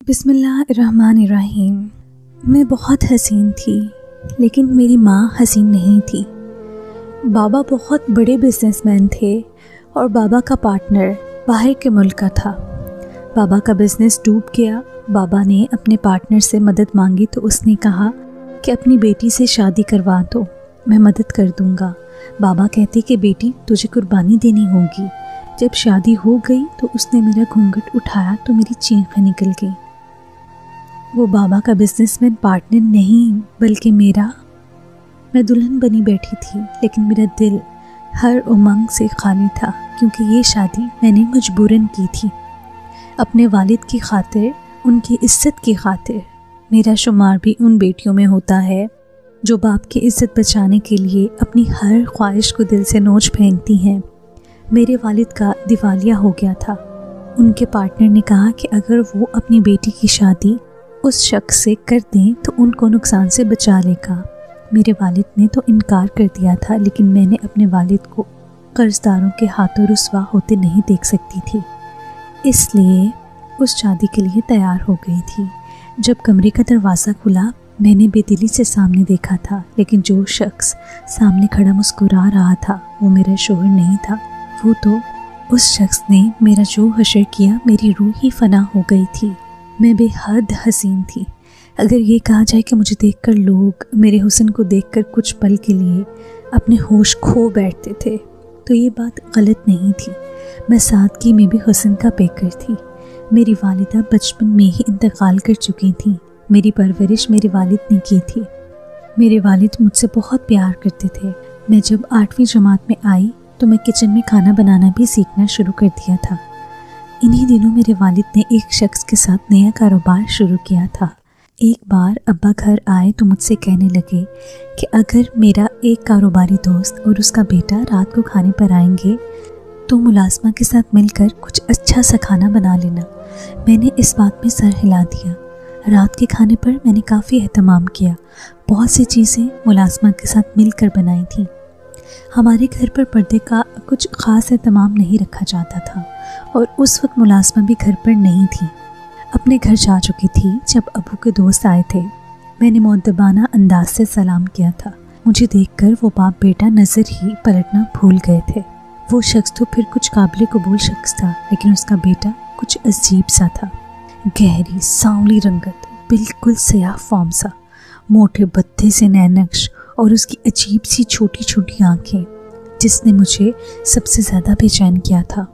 بسم اللہ الرحمن الرحیم۔ میں بہت حسین تھی لیکن میری ماں حسین نہیں تھی۔ بابا بہت بڑے بزنس مین تھے اور بابا کا پارٹنر باہر کے ملک کا تھا۔ بابا کا بزنس ڈوب گیا۔ بابا نے اپنے پارٹنر سے مدد مانگی تو اس نے کہا کہ اپنی بیٹی سے شادی کروا دو، میں مدد کر دوں گا۔ بابا کہتے کہ بیٹی تجھے قربانی دینی ہوگی۔ جب شادی ہو گئی تو اس نے میرا گھونگھٹ اٹھایا تو میری چینخیں نکل گئیں۔ وہ بابا کا بزنس مین پارٹنر نہیں بلکہ میں دلہن بنی بیٹھی تھی، لیکن میرا دل ہر امنگ سے خالی تھا کیونکہ یہ شادی میں نے مجبوراً کی تھی، اپنے والد کی خاطر، ان کی عزت کی خاطر۔ میرا شمار بھی ان بیٹیوں میں ہوتا ہے جو باپ کی عزت بچانے کے لیے اپنی ہر خواہش کو دل سے نوچ پھینکتی ہیں۔ میرے والد کا دیوالیہ ہو گیا تھا۔ ان کے پارٹنر نے کہا کہ اگر وہ اپنی بیٹی کی شادی اس شخص سے کر دیں تو ان کو نقصان سے بچا لے گا۔ میرے والد نے تو انکار کر دیا تھا، لیکن میں نے اپنے والد کو قرض داروں کے ہاتھوں رسوا ہوتے نہیں دیکھ سکتی تھی، اس لیے اس شادی کے لیے تیار ہو گئی تھی۔ جب کمرے کا دروازہ کھلا میں نے بے دلی سے سامنے دیکھا تھا، لیکن جو شخص سامنے کھڑا مسکرا رہا تھا وہ میرا شوہر نہیں تھا۔ وہ تو اس شخص نے میرا جو حشر کیا، میری روح ہی فنا ہو گئی تھی۔ میں بے حد حسین تھی۔ اگر یہ کہا جائے کہ مجھے دیکھ کر لوگ میرے حسن کو دیکھ کر کچھ پل کے لیے اپنے ہوش کھو بیٹھتے تھے تو یہ بات غلط نہیں تھی۔ میں سادگی میں بھی حسن کا پیکر تھی۔ میری والدہ بچپن میں ہی انتقال کر چکی تھیں۔ میری پرورش میرے والد نے کی تھی۔ میرے والد مجھ سے بہت پیار کرتے تھے۔ میں جب 8ویں جماعت میں آئی تو میں کچن میں کھانا بنانا بھی سیکھنا شروع کر دیا تھا۔ انہی دنوں میرے والد نے ایک شخص کے ساتھ نیا کاروبار شروع کیا تھا۔ ایک بار ابا گھر آئے تو مجھ سے کہنے لگے کہ اگر میرا ایک کاروباری دوست اور اس کا بیٹا رات کو کھانے پر آئیں گے تو ملازمہ کے ساتھ مل کر کچھ اچھا سا کھانا بنا لینا۔ میں نے اس بات میں سر ہلا دیا۔ رات کے کھانے پر میں نے کافی اہتمام کیا۔ بہت سی چیزیں ملازمہ کے ساتھ مل کر بنائی تھیں۔ ہمارے گھر پر پردے کا کچھ خاص اہتمام نہیں رکھا جاتا تھا اور اس وقت ملازمہ بھی گھر پر نہیں تھی، اپنے گھر جا چکی تھی۔ جب ابو کے دوست آئے تھے میں نے مؤدبانہ انداز سے سلام کیا تھا۔ مجھے دیکھ کر وہ باپ بیٹا نظر ہی پلٹنا بھول گئے تھے۔ وہ شخص تو پھر کچھ قابل قبول شخص تھا، لیکن اس کا بیٹا کچھ عجیب سا تھا۔ گہری سانولی رنگت، بالکل سیاہ فام سا، موٹے بتھے سے نینکش اور اس کی عجیب سی چھوٹی چھوٹی آنکھیں، جس نے مجھے سب سے زیادہ بے چین کیا تھا۔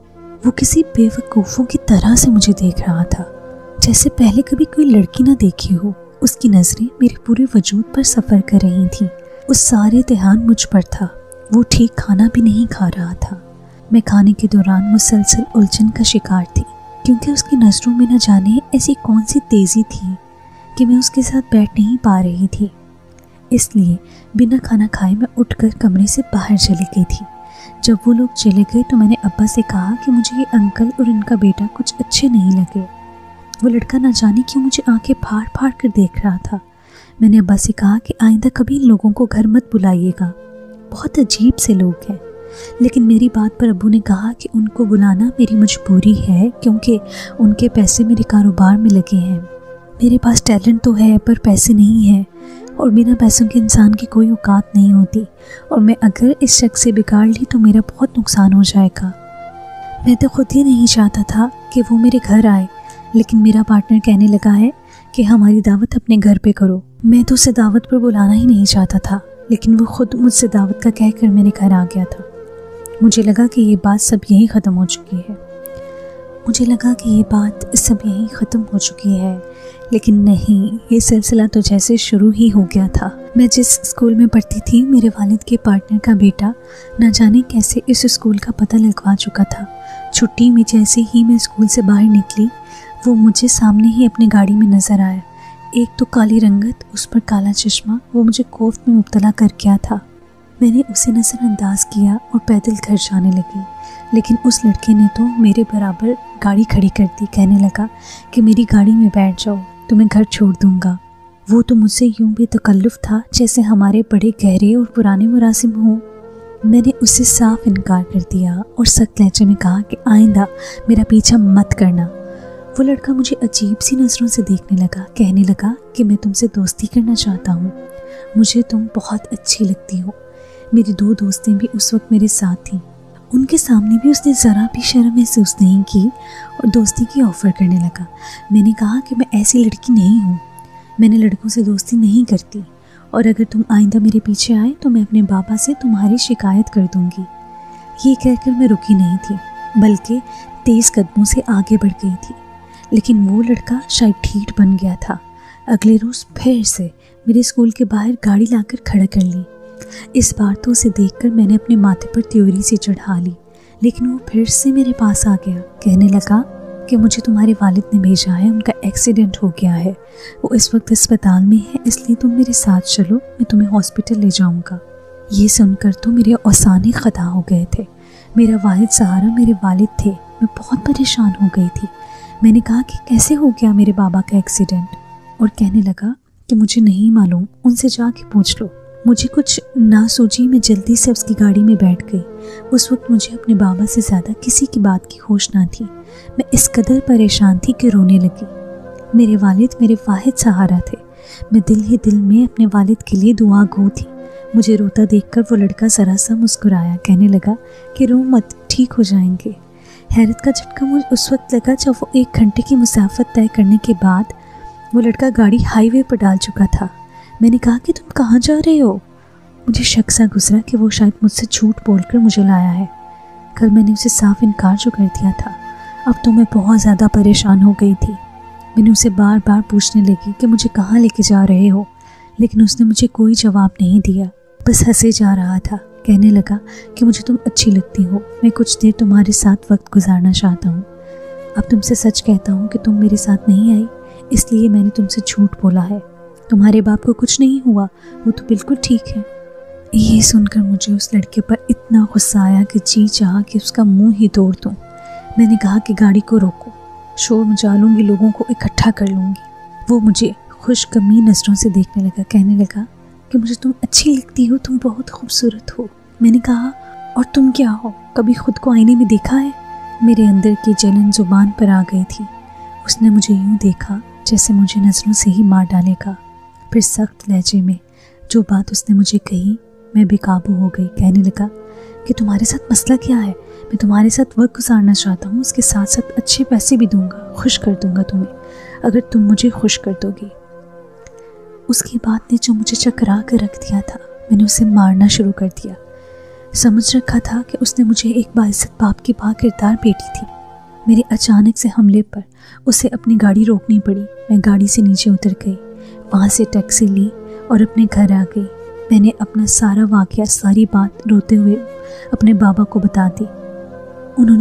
وہ کسی بے وقوفوں کی طرح سے مجھے دیکھ رہا تھا، جیسے پہلے کبھی کوئی لڑکی نہ دیکھی ہو۔ اس کی نظریں میرے پورے وجود پر سفر کر رہی تھیں۔ اس سارے دھیان مجھ پر تھا۔ وہ ٹھیک کھانا بھی نہیں کھا رہا تھا۔ میں کھانے کے دوران مسلسل الجھن کا شکار تھی، کیونکہ اس کی نظروں میں نہ جانے ایسی کون سی تیزی تھی کہ میں اس کے ساتھ بیٹھ نہیں پا رہی تھی۔ اس لیے بنا کھانا کھائے میں اٹھ کر کمرے سے باہر چلی گئی تھی۔ جب وہ لوگ چلے گئے تو میں نے ابا سے کہا کہ مجھے یہ انکل اور ان کا بیٹا کچھ اچھے نہیں لگے۔ وہ لڑکا نہ جانے کیوں مجھے آنکھیں پھاڑ پھاڑ کر دیکھ رہا تھا۔ میں نے ابا سے کہا کہ آئندہ کبھی ان لوگوں کو گھر مت بلائیے گا، بہت عجیب سے لوگ ہیں۔ لیکن میری بات پر ابو نے کہا کہ ان کو بلانا میری مجبوری ہے، کیونکہ ان کے پیسے میرے کاروبار میں لگے ہیں۔ میرے پاس ٹیلنٹ تو ہے پر پیسے نہیں ہیں، اور بنا پیسوں کے انسان کی کوئی اوقات نہیں ہوتی، اور میں اگر اس شخص سے بگاڑ لی تو میرا بہت نقصان ہو جائے گا۔ میں تو خود ہی نہیں چاہتا تھا کہ وہ میرے گھر آئے، لیکن میرا پارٹنر کہنے لگا ہے کہ ہماری دعوت اپنے گھر پہ کرو۔ میں تو اسے دعوت پر بلانا ہی نہیں چاہتا تھا، لیکن وہ خود مجھ سے دعوت کا کہہ کر میرے گھر آ گیا تھا۔ مجھے لگا کہ یہ بات سب یہیں ختم ہو چکی ہے، لیکن نہیں، یہ سلسلہ تو جیسے شروع ہی ہو گیا تھا۔ میں جس اسکول میں پڑھتی تھی، میرے والد کے پارٹنر کا بیٹا نہ جانے کیسے اس اسکول کا پتہ لگوا چکا تھا۔ چھٹی میں جیسے ہی میں اسکول سے باہر نکلی، وہ مجھے سامنے ہی اپنی گاڑی میں نظر آیا۔ ایک تو کالی رنگت، اس پر کالا چشمہ، وہ مجھے خوف میں مبتلا کر گیا تھا۔ میں نے اسے نظر انداز کیا اور پیدل گھر جانے لگی، لیکن اس لڑکے نے تو میرے برابر گاڑی کھڑی کر دی، کہنے لگا کہ میری گاڑی میں بیٹھ جاؤ، تمہیں گھر چھوڑ دوں گا۔ وہ تو مجھ سے یوں بے تکلف تھا جیسے ہمارے بڑے گہرے اور پرانے مراسم ہوں۔ میں نے اسے صاف انکار کر دیا اور سخت لہجے میں کہا کہ آئندہ میرا پیچھا مت کرنا۔ وہ لڑکا مجھے عجیب سی نظروں سے دیکھنے لگا، کہنے لگا کہ میں تم سے دوستی کرنا چاہتا ہوں، مجھے تم بہت اچھی لگتی ہو۔ میری 2 دوستیں بھی اس وقت میرے ساتھ تھیں، ان کے سامنے بھی اس نے ذرا بھی شرم محسوس نہیں کی اور دوستی کی آفر کرنے لگا۔ میں نے کہا کہ میں ایسی لڑکی نہیں ہوں، میں نے لڑکوں سے دوستی نہیں کرتی، اور اگر تم آئندہ میرے پیچھے آئے تو میں اپنے بابا سے تمہاری شکایت کر دوں گی۔ یہ کہہ کر میں رکی نہیں تھی، بلکہ تیز قدموں سے آگے بڑھ گئی تھی، لیکن وہ لڑکا شاید ٹھیٹ بن گیا تھا۔ اگلے روز پھر سے میرے اسکول کے باہر گاڑی لا کر کھڑا کر لی۔ اس بار تو اسے دیکھ کر میں نے اپنے ماتھے پر تیوری سے چڑھا لی، لیکن وہ پھر سے میرے پاس آ گیا، کہنے لگا کہ مجھے تمہارے والد نے بھیجا ہے، ان کا ایکسیڈنٹ ہو گیا ہے، وہ اس وقت اسپتال میں ہے، اس لیے تم میرے ساتھ چلو، میں تمہیں ہاسپٹل لے جاؤں گا۔ یہ سن کر تو میرے اوسانے خطا ہو گئے تھے۔ میرا واحد سہارا میرے والد تھے، میں بہت پریشان ہو گئی تھی۔ میں نے کہا کہ کیسے ہو گیا میرے بابا کا ایکسیڈنٹ، اور کہنے لگا کہ مجھے نہیں معلوم، ان سے جا کے پوچھ لو۔ مجھے کچھ نہ سوچی، میں جلدی سے اس کی گاڑی میں بیٹھ گئی۔ اس وقت مجھے اپنے بابا سے زیادہ کسی کی بات کی ہوش نہ تھی، میں اس قدر پریشان تھی کہ رونے لگی۔ میرے والد میرے واحد سہارا تھے، میں دل ہی دل میں اپنے والد کے لیے دعا گو تھی۔ مجھے روتا دیکھ کر وہ لڑکا ذرا سا مسکرایا، کہنے لگا کہ رو مت، ٹھیک ہو جائیں گے۔ حیرت کا جھٹکا مجھے اس وقت لگا جب وہ 1 گھنٹے کی مسافت طے کرنے کے بعد وہ لڑکا گاڑی ہائی وے پر ڈال چکا تھا۔ میں نے کہا کہ تم کہاں جا رہے ہو؟ مجھے شک سا گزرا کہ وہ شاید مجھ سے جھوٹ بول کر مجھے لایا ہے۔ کل میں نے اسے صاف انکار جو کر دیا تھا، اب تو میں بہت زیادہ پریشان ہو گئی تھی۔ میں نے اسے بار بار پوچھنے لگی کہ مجھے کہاں لے کے جا رہے ہو، لیکن اس نے مجھے کوئی جواب نہیں دیا، بس ہنسے جا رہا تھا۔ کہنے لگا کہ مجھے تم اچھی لگتی ہو، میں کچھ دیر تمہارے ساتھ وقت گزارنا چاہتا ہوں۔ اب تم سے سچ کہتا ہوں کہ تم میرے ساتھ نہیں آئی، اس لیے میں نے تم سے جھوٹ بولا ہے۔ تمہارے باپ کو کچھ نہیں ہوا، وہ تو بالکل ٹھیک ہے۔ یہ سن کر مجھے اس لڑکے پر اتنا غصہ آیا کہ جی چاہا کہ اس کا منہ ہی توڑ دوں۔ میں نے کہا کہ گاڑی کو روکو، شور مچا لوں گی، لوگوں کو اکٹھا کر لوں گی۔ وہ مجھے خوش غمی نظروں سے دیکھنے لگا، کہنے لگا کہ مجھے تم اچھی لگتی ہو، تم بہت خوبصورت ہو۔ میں نے کہا اور تم کیا ہو، کبھی خود کو آئینے میں دیکھا ہے؟ میرے اندر کی جلن زبان پر آ گئی تھی۔ اس نے مجھے یوں دیکھا جیسے مجھے نظروں سے ہی مار ڈالے گا۔ پھر سخت لہجے میں جو بات اس نے مجھے کہی، میں بے قابو ہو گئی۔ کہنے لگا کہ تمہارے ساتھ مسئلہ کیا ہے؟ میں تمہارے ساتھ وقت گزارنا چاہتا ہوں، اس کے ساتھ ساتھ اچھے پیسے بھی دوں گا، خوش کر دوں گا تمہیں، اگر تم مجھے خوش کر دو گی۔ اس کی بات نے جو مجھے چکرا کر رکھ دیا تھا، میں نے اسے مارنا شروع کر دیا۔ سمجھ رکھا تھا کہ اس نے مجھے ایک باعزت باپ کی باکردار بیٹی تھی۔ میرے اچانک سے حملے پر اسے اپنی گاڑی روکنی پڑی۔ میں گاڑی سے نیچے اتر گئی، وہاں سے ٹیکسی لی اور اپنے گھر آ گئی۔ میں نے اپنا سارا واقعہ، ساری بات روتے ہوئے اپنے بابا کو بتا دی۔ انہوں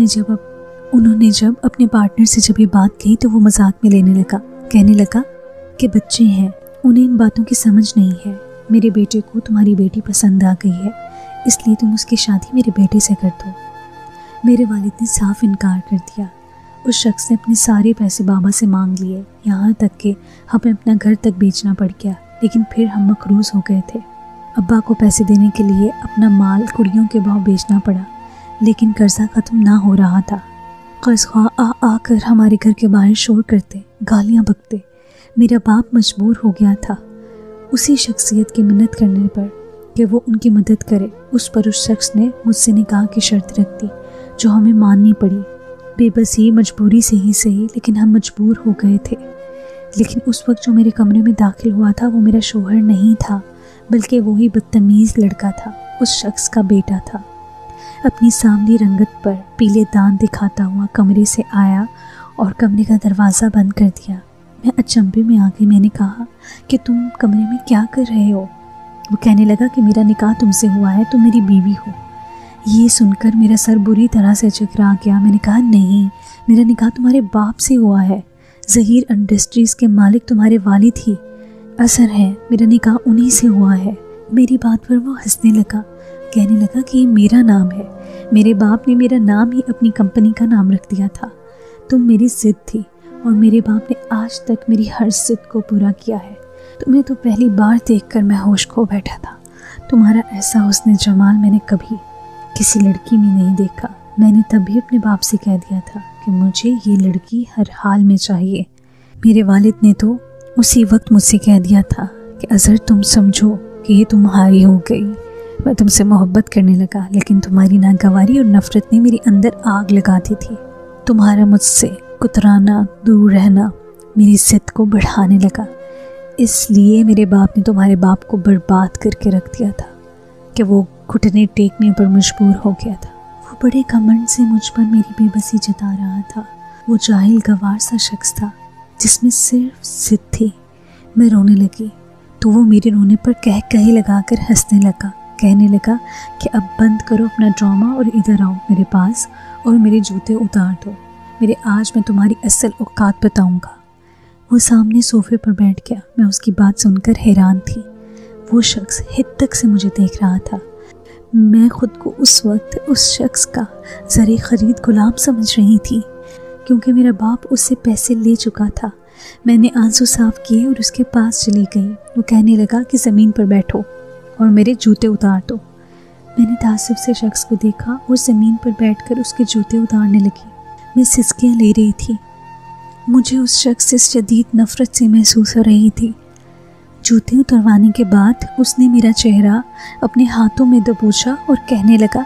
نے جب اپنے پارٹنر سے جب یہ بات کہی تو وہ مذاق میں لینے لگا، کہنے لگا کہ بچے ہیں، انہیں ان باتوں کی سمجھ نہیں ہے، میرے بیٹے کو تمہاری بیٹی پسند آ گئی ہے، اس لیے تم اس کی شادی میرے بیٹے سے کر دو۔ میرے والد نے صاف انکار کر دیا۔ اس شخص نے اپنے سارے پیسے بابا سے مانگ لیے، یہاں تک کہ ہمیں اپنا گھر تک بیچنا پڑ گیا، لیکن پھر ہم مقروض ہو گئے تھے۔ ابا کو پیسے دینے کے لیے اپنا مال کڑیوں کے بھاؤ بیچنا پڑا، لیکن قرضہ ختم نہ ہو رہا تھا۔ قرض خواہ آ کر ہمارے گھر کے باہر شور کرتے، گالیاں بکتے۔ میرا باپ مجبور ہو گیا تھا اسی شخصیت کی منت کرنے پر کہ وہ ان کی مدد کرے۔ اس پر اس شخص نے مجھ سے نکاح کی شرط رکھ دی، جو ہمیں ماننی پڑی۔ بے بسی، مجبوری سے ہی صحیح، لیکن ہم مجبور ہو گئے تھے۔ لیکن اس وقت جو میرے کمرے میں داخل ہوا تھا وہ میرا شوہر نہیں تھا، بلکہ وہی بدتمیز لڑکا تھا، اس شخص کا بیٹا تھا۔ اپنی سانولی رنگت پر پیلے دانت دکھاتا ہوا کمرے سے آیا اور کمرے کا دروازہ بند کر دیا۔ میں اچنبھے میں آ گئی۔ میں نے کہا کہ تم کمرے میں کیا کر رہے ہو؟ وہ کہنے لگا کہ میرا نکاح تم سے ہوا ہے، تم میری بیوی ہو۔ یہ سن کر میرا سر بری طرح سے چکرا گیا۔ میں نے کہا نہیں، میرا نکاح تمہارے باپ سے ہوا ہے، ظہیر انڈسٹریز کے مالک تمہارے والد ہی اثر ہے، میرا نکاح انہی سے ہوا ہے۔ میری بات پر وہ ہنسنے لگا، کہنے لگا کہ یہ میرا نام ہے، میرے باپ نے میرا نام ہی اپنی کمپنی کا نام رکھ دیا تھا۔ تم میری ضد تھی اور میرے باپ نے آج تک میری ہر ضد کو پورا کیا ہے۔ تمہیں تو پہلی بار دیکھ کر میں ہوش کھو بیٹھا تھا۔ تمہارا ایسا حسن جمال میں نے کبھی کسی لڑکی میں نہیں دیکھا۔ میں نے تب بھی اپنے باپ سے کہہ دیا تھا کہ مجھے یہ لڑکی ہر حال میں چاہیے۔ میرے والد نے تو اسی وقت مجھ سے کہہ دیا تھا کہ اظہر تم سمجھو کہ یہ تمہاری ہو گئی۔ میں تم سے محبت کرنے لگا، لیکن تمہاری ناگواری اور نفرت نے میرے اندر آگ لگا دی تھی۔ تمہارا مجھ سے کترانا، دور رہنا میری ضد کو بڑھانے لگا، اس لیے میرے باپ نے تمہارے باپ کو برباد کر کے رکھ دیا تھا کہ وہ گھٹنے ٹیکنے پر مجبور ہو گیا تھا۔ وہ بڑے گھمنڈ سے مجھ پر میری بے بسی جتا رہا تھا۔ وہ جاہل گوار سا شخص تھا جس میں صرف ضد تھی۔ میں رونے لگی تو وہ میرے رونے پر کہے لگا کر ہنسنے لگا، کہنے لگا کہ اب بند کرو اپنا ڈرامہ اور ادھر آؤ میرے پاس اور میرے جوتے اتار دو، آج میں تمہاری اصل اوقات بتاؤں گا۔ وہ سامنے صوفے پر بیٹھ گیا۔ میں اس کی بات سن کر حیران تھی۔ وہ شخص حدت سے مجھے دیکھ رہا تھا۔ میں خود کو اس وقت اس شخص کا زر خرید غلام سمجھ رہی تھی، کیونکہ میرا باپ اس سے پیسے لے چکا تھا۔ میں نے آنسو صاف کیے اور اس کے پاس چلی گئی۔ وہ کہنے لگا کہ زمین پر بیٹھو اور میرے جوتے اتار دو۔ میں نے تعصب سے شخص کو دیکھا اور زمین پر بیٹھ کر اس کے جوتے اتارنے لگی۔ میں سسکیاں لے رہی تھی۔ مجھے اس شخص سے شدید نفرت سے محسوس ہو رہی تھی۔ جوتے اتروانے کے بعد اس نے میرا چہرہ اپنے ہاتھوں میں دبوچا اور کہنے لگا،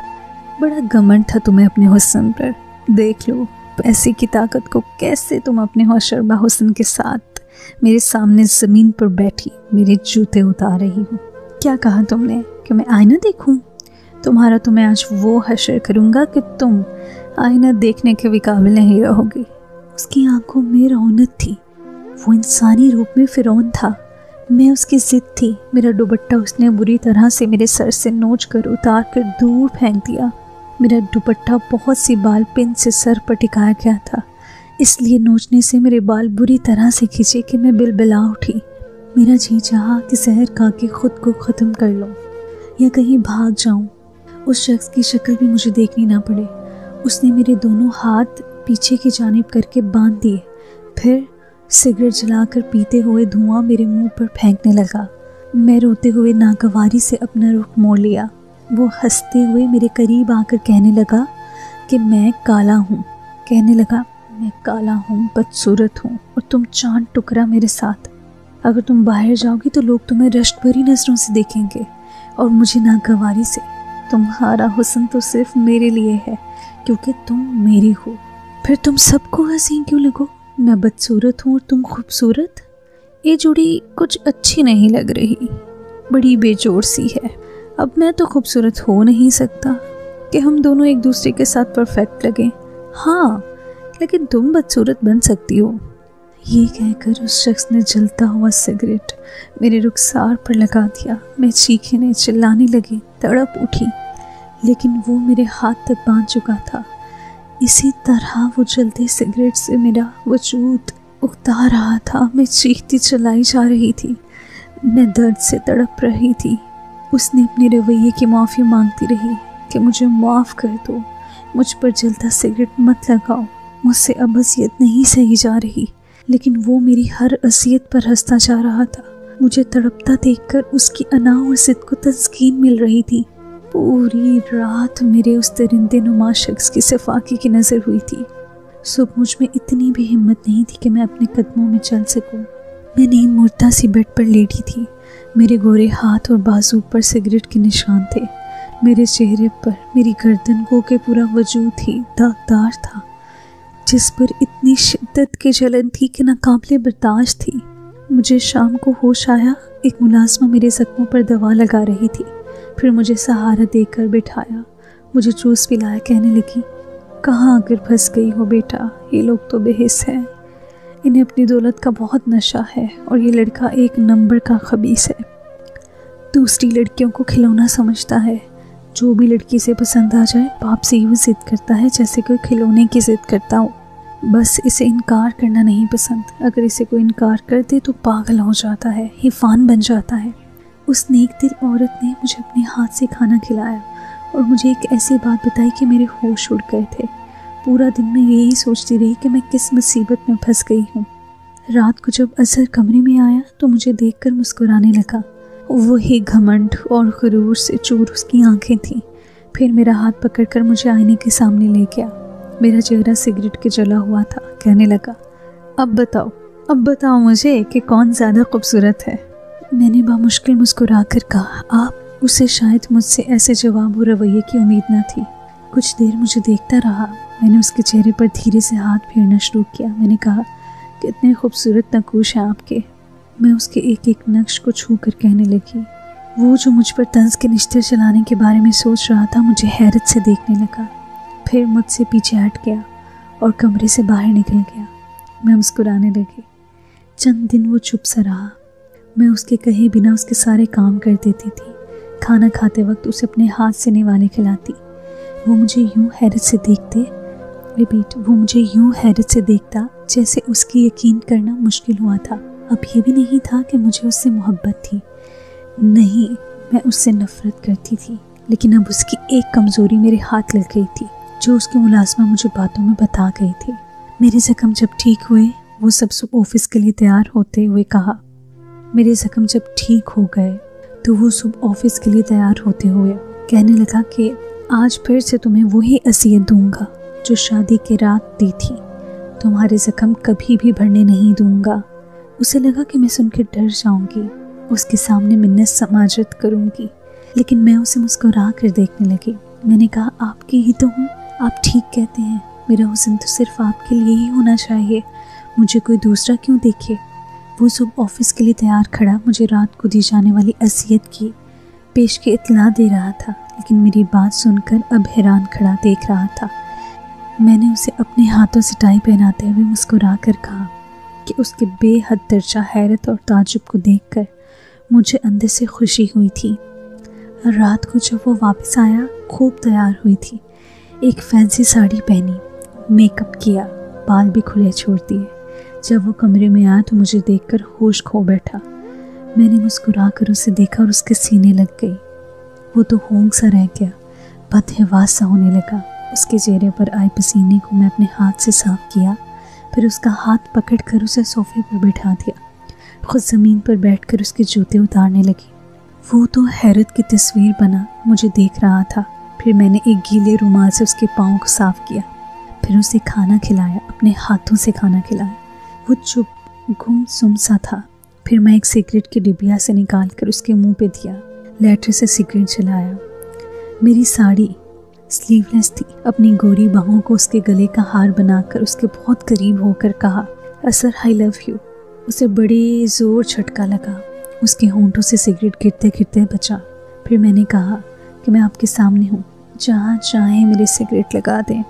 بڑا گھمنڈ تھا تمہیں اپنے حسن پر، دیکھ لو پیسے کی طاقت کو کیسے تم اپنے ہوشربا حسن کے ساتھ میرے سامنے زمین پر بیٹھی میرے جوتے اتار رہی ہو۔ کیا کہا تم نے کہ میں آئینہ دیکھوں؟ تمہارا تو میں آج وہ حشر کروں گا کہ تم آئینہ دیکھنے کے بھی قابل نہیں رہو گی۔ اس کی آنکھوں میں رونق تھی۔ وہ انسانی روپ میں فرعون تھا۔ میں اس کی ضد تھی۔ میرا دوپٹہ اس نے بری طرح سے میرے سر سے نوچ کر اتار کر دور پھینک دیا۔ میرا دوپٹہ بہت سی بال پن سے سر پر ٹکایا گیا تھا، اس لیے نوچنے سے میرے بال بری طرح سے کھینچے کہ میں بلبلا اٹھی۔ میرا جی چاہا کہ زہر کھا کے خود کو ختم کر لوں یا کہیں بھاگ جاؤں، اس شخص کی شکل بھی مجھے دیکھنی نہ پڑے۔ اس نے میرے دونوں ہاتھ پیچھے کی جانب کر کے باندھ دیے، پھر سگریٹ جلا کر پیتے ہوئے دھواں میرے منہ پر پھینکنے لگا۔ میں روتے ہوئے ناگواری سے اپنا رخ موڑ لیا۔ وہ ہنستے ہوئے میرے قریب آ کر کہنے لگا کہ میں کالا ہوں، میں کالا ہوں، بدصورت ہوں اور تم چاند ٹکرا میرے ساتھ۔ اگر تم باہر جاؤ گی تو لوگ تمہیں رشک بھری نظروں سے دیکھیں گے اور مجھے ناگواری سے۔ تمہارا حسن تو صرف میرے لیے ہے کیونکہ تم میری ہو، پھر تم سب کو حسین کیوں لگو؟ میں بدصورت ہوں اور تم خوبصورت؟ یہ جوڑی کچھ اچھی نہیں لگ رہی، بڑی بے جوڑ سی ہے۔ اب میں تو خوبصورت ہو نہیں سکتا کہ ہم دونوں ایک دوسرے کے ساتھ پرفیکٹ لگیں، ہاں لیکن تم بدصورت بن سکتی ہو۔ یہ کہہ کر اس شخص نے جلتا ہوا سگریٹ میرے رخسار پر لگا دیا۔ میں چیخنے چلانے لگی، تڑپ اٹھی، لیکن وہ میرے ہاتھ تک باندھ چکا تھا۔ اسی طرح وہ جلتے سگریٹ سے میرا وجود اکتا رہا تھا۔ میں چیختی چلائی جا رہی تھی، میں درد سے تڑپ رہی تھی۔ اس نے اپنے رویے کی معافی مانگتی رہی کہ مجھے معاف کر دو، مجھ پر جلتا سگریٹ مت لگاؤ، مجھ سے اب اذیت نہیں سہی جا رہی۔ لیکن وہ میری ہر اذیت پر ہنستا جا رہا تھا۔ مجھے تڑپتا دیکھ کر اس کی انا اور ضد کو تسکین مل رہی تھی۔ پوری رات میرے اس درندے نما شخص کی صفاقی کی نظر ہوئی تھی۔ صبح مجھ میں اتنی بھی ہمت نہیں تھی کہ میں اپنے قدموں میں چل سکوں۔ میں نیم مردہ سی بیڈ پر لیٹی تھی۔ میرے گورے ہاتھ اور بازو پر سگریٹ کے نشان تھے۔ میرے چہرے پر میری گردن کو کہ پورا وجود ہی داغدار تھا، جس پر اتنی شدت کی جلن تھی کہ ناقابل برداشت تھی۔ مجھے شام کو ہوش آیا، ایک ملازمہ میرے زخموں پر دوا لگا رہی تھی، پھر مجھے سہارا دے کر بٹھایا، مجھے جوس پلایا، کہنے لگی، کہاں آ کر پھنس گئی ہو بیٹا، یہ لوگ تو بے حس ہیں، انہیں اپنی دولت کا بہت نشہ ہے اور یہ لڑکا ایک نمبر کا خبیث ہے، دوسری لڑکیوں کو کھلونا سمجھتا ہے، جو بھی لڑکی سے پسند آ جائے باپ سے یوں ضد کرتا ہے جیسے کوئی کھلونے کی ضد کرتا ہو، بس اسے انکار کرنا نہیں پسند، اگر اسے کوئی انکار کر دے تو پاگل ہو جاتا ہے، حیوان بن جاتا ہے۔ اس نیک دل عورت نے مجھے اپنے ہاتھ سے کھانا کھلایا اور مجھے ایک ایسی بات بتائی کہ میرے ہوش اڑ گئے تھے۔ پورا دن میں یہی سوچتی رہی کہ میں کس مصیبت میں پھنس گئی ہوں۔ رات کو جب اظہر کمرے میں آیا تو مجھے دیکھ کر مسکرانے لگا۔ وہی گھمنڈ اور غرور سے چور اس کی آنکھیں تھیں۔ پھر میرا ہاتھ پکڑ کر مجھے آئینے کے سامنے لے گیا. میرا چہرہ سگریٹ کے جلا ہوا تھا. کہنے لگا اب بتاؤ مجھے کہ کون زیادہ خوبصورت ہے. میں نے بامشکل مسکرا کر کہا آپ. اسے شاید مجھ سے ایسے جواب و رویے کی امید نہ تھی. کچھ دیر مجھے دیکھتا رہا. میں نے اس کے چہرے پر دھیرے سے ہاتھ پھیرنا شروع کیا. میں نے کہا کتنے خوبصورت نقوش ہیں آپ کے. میں اس کے ایک ایک نقش کو چھو کر کہنے لگی. وہ جو مجھ پر طنز کے نشتر چلانے کے بارے میں سوچ رہا تھا مجھے حیرت سے دیکھنے لگا. پھر مجھ سے پیچھے ہٹ گیا اور کمرے سے باہر نکل گیا. میں مسکرانے لگی. چند دن وہ چپ سا رہا. میں اس کے کہے بنا اس کے سارے کام کر دیتی تھی. کھانا کھاتے وقت اسے اپنے ہاتھ سے نوالے کھلاتی. وہ مجھے یوں حیرت سے دیکھتا جیسے اس کی یقین کرنا مشکل ہوا تھا. اب یہ بھی نہیں تھا کہ مجھے اس سے محبت تھی. نہیں، میں اس سے نفرت کرتی تھی. لیکن اب اس کی ایک کمزوری میرے ہاتھ لگ گئی تھی جو اس کی ملازمہ مجھے باتوں میں بتا گئی تھی. میرے زخم جب ٹھیک ہوئے وہ سب صبح آفس کے لیے تیار ہوتے ہوئے کہا. میرے زخم جب ٹھیک ہو گئے تو وہ صبح آفس کے لیے تیار ہوتے ہوئے کہنے لگا کہ آج پھر سے تمہیں وہی عصیت دوں گا جو شادی کے رات دی تھی. تمہارے زخم کبھی بھی بھرنے نہیں دوں گا. اسے لگا کہ میں سن کے ڈر جاؤں گی، اس کے سامنے منت سماجت کروں گی. لیکن میں اسے مسکرا کر دیکھنے لگی. میں نے کہا آپ کی ہی تو ہوں. آپ ٹھیک کہتے ہیں. میرا حسن تو صرف آپ کے لیے ہی ہونا چاہیے. مجھے کوئی دوسرا کیوں دیکھے. وہ صبح آفس کے لیے تیار کھڑا مجھے رات کو دی جانے والی اذیت کی پیش کی اطلاع دے رہا تھا. لیکن میری بات سن کر اب حیران کھڑا دیکھ رہا تھا. میں نے اسے اپنے ہاتھوں سے ٹائی پہناتے ہوئے مسکرا کر کہا کہ اس کے بے حد درجہ حیرت اور تعجب کو دیکھ کر مجھے اندر سے خوشی ہوئی تھی. رات کو جب وہ واپس آیا خوب تیار ہوئی تھی. ایک فینسی ساڑی پہنی، میک اپ کیا، بال بھی کھلے چھوڑ دیے. جب وہ کمرے میں آیا تو مجھے دیکھ کر ہوش کھو بیٹھا. میں نے مسکرا کر اسے دیکھا اور اس کے سینے لگ گئی. وہ تو ہونگ سا رہ گیا، بدحواس سا ہونے لگا. اس کے چہرے پر آئے پسینے کو میں اپنے ہاتھ سے صاف کیا. پھر اس کا ہاتھ پکڑ کر اسے صوفے پر بٹھا دیا. خود زمین پر بیٹھ کر اس کے جوتے اتارنے لگی. وہ تو حیرت کی تصویر بنا مجھے دیکھ رہا تھا. پھر میں نے ایک گیلے رومال سے اس کے پاؤں کو صاف کیا. پھر اسے کھانا کھلایا، اپنے ہاتھوں سے کھانا کھلایا. وہ چپ گم سم سا تھا. پھر میں ایک سگریٹ کی ڈبیا سے نکال کر اس کے منہ پہ دیا. لیٹر سے سگریٹ جلایا. میری ساڑی سلیو لیس تھی. اپنی گوری باہوں کو اس کے گلے کا ہار بنا کر اس کے بہت قریب ہو کر کہا اثر آئی لو یو. اسے بڑی زور جھٹکا لگا. اس کے ہونٹوں سے سگریٹ گرتے گرتے بچا. پھر میں نے کہا کہ میں آپ کے سامنے ہوں، جہاں چاہیں میری سگریٹ لگا دیں،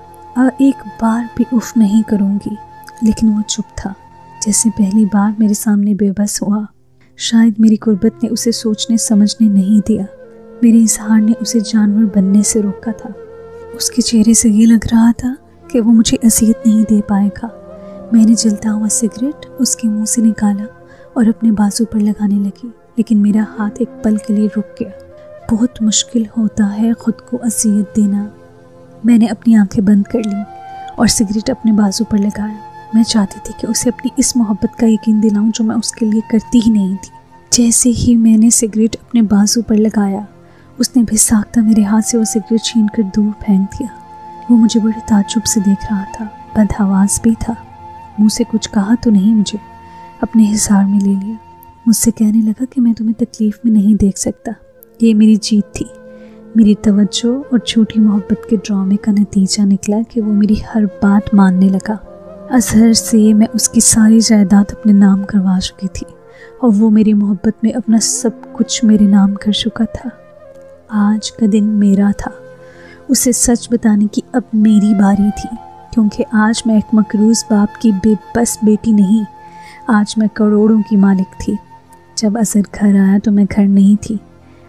ایک بار بھی اف نہیں کروں گی. لیکن وہ چپ تھا، جیسے پہلی بار میرے سامنے بے بس ہوا. شاید میری غربت نے اسے سوچنے سمجھنے نہیں دیا. میرے اظہار نے اسے جانور بننے سے روکا تھا. اس کے چہرے سے یہ لگ رہا تھا کہ وہ مجھے اذیت نہیں دے پائے گا. میں نے جلتا ہوا سگریٹ اس کے منہ سے نکالا اور اپنے بازو پر لگانے لگی. لیکن میرا ہاتھ ایک پل کے لیے رک گیا. بہت مشکل ہوتا ہے خود کو اذیت دینا. میں نے اپنی آنکھیں بند کر لیں اور سگریٹ اپنے بازو پر لگایا. میں چاہتی تھی کہ اسے اپنی اس محبت کا یقین دلاؤں جو میں اس کے لیے کرتی ہی نہیں تھی. جیسے ہی میں نے سگریٹ اپنے بازو پر لگایا اس نے بھی ساختہ میرے ہاتھ سے وہ سگریٹ چھین کر دور پھینک دیا. وہ مجھے بڑے تعجب سے دیکھ رہا تھا. بدحواس بھی تھا. منہ سے کچھ کہا تو نہیں، مجھے اپنے حصار میں لے لیا. مجھ سے کہنے لگا کہ میں تمہیں تکلیف میں نہیں دیکھ سکتا. یہ میری جیت تھی. میری توجہ اور جھوٹی محبت کے ڈرامے کا نتیجہ نکلا کہ وہ میری ہر بات ماننے لگا. اظہر سے میں اس کی ساری جائیداد اپنے نام کروا چکی تھی اور وہ میری محبت میں اپنا سب کچھ میرے نام کر چکا تھا. آج کا دن میرا تھا. اسے سچ بتانے کی اب میری باری تھی، کیونکہ آج میں ایک مقروض باپ کی بے بس بیٹی نہیں، آج میں کروڑوں کی مالک تھی. جب اظہر گھر آیا تو میں گھر نہیں تھی،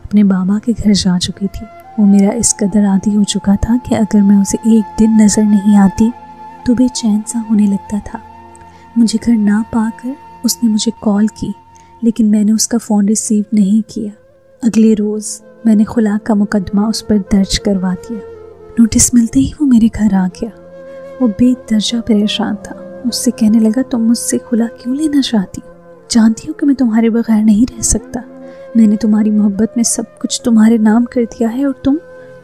اپنے بابا کے گھر جا چکی تھی. وہ میرا اس قدر عادی ہو چکا تھا کہ اگر میں اسے ایک دن نظر نہیں آتی تو بے چین سا ہونے لگتا تھا. مجھے گھر نہ پا کر اس نے مجھے کال کی، لیکن میں نے اس کا فون ریسیو نہیں کیا. اگلے روز میں نے خلا کا مقدمہ اس پر درج کروا دیا. نوٹس ملتے ہی وہ میرے گھر آ گیا. وہ بے درجہ پریشان تھا. مجھ سے کہنے لگا تم مجھ سے خلا کیوں لینا چاہتی ہو؟ جانتی ہو کہ میں تمہارے بغیر نہیں رہ سکتا. میں نے تمہاری محبت میں سب کچھ تمہارے نام کر دیا ہے اور